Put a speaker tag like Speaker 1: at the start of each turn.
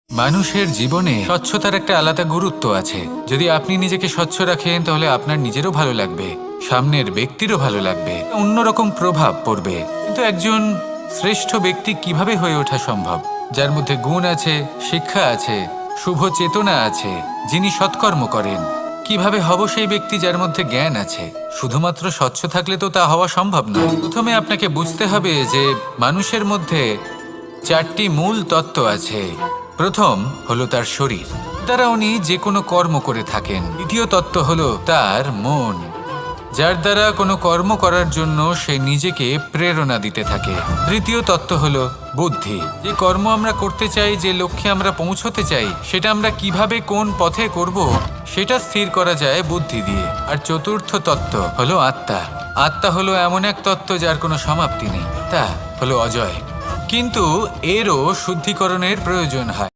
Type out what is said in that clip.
Speaker 1: মানুষের জীবনে স্বচ্ছতার একটা আলাদা গুরুত্ব আছে। যদি আপনি নিজেকে স্বচ্ছ রাখেন তাহলে আপনার নিজেরও ভালো লাগবে, সামনের ব্যক্তিরও ভালো লাগবে, অন্যরকম প্রভাব পড়বে। কিন্তু একজন শ্রেষ্ঠ ব্যক্তি কিভাবে হয়ে ওঠা সম্ভব? যার মধ্যে গুণ আছে, শিক্ষা আছে, শুভ চেতনা আছে, যিনি সৎকর্ম করেন। কিভাবে হব সেই ব্যক্তি যার মধ্যে জ্ঞান আছে? শুধুমাত্র স্বচ্ছ থাকলে তো তা হওয়া সম্ভব নয়। প্রথমে আপনাকে বুঝতে হবে যে মানুষের মধ্যে চারটি মূল তত্ত্ব আছে। প্রথম হলো তার শরীর, দ্বারা উনি যে কোনো কর্ম করে থাকেন। দ্বিতীয় তত্ত্ব হলো তার মন, যার দ্বারা কোনো কর্ম করার জন্য সে নিজেকে প্রেরণা দিতে থাকে। তৃতীয় তত্ত্ব হলো বুদ্ধি, যে কর্ম আমরা করতে চাই, যে লক্ষ্যে আমরা পৌঁছতে চাই, সেটা আমরা কিভাবে কোন পথে করব সেটা স্থির করা যায় বুদ্ধি দিয়ে। আর চতুর্থ তত্ত্ব হলো আত্মা। আত্মা হলো এমন এক তত্ত্ব যার কোনো সমাপ্তি নেই, তা হলো অজয়। কিন্তু এরও শুদ্ধিকরণের প্রয়োজন হয়।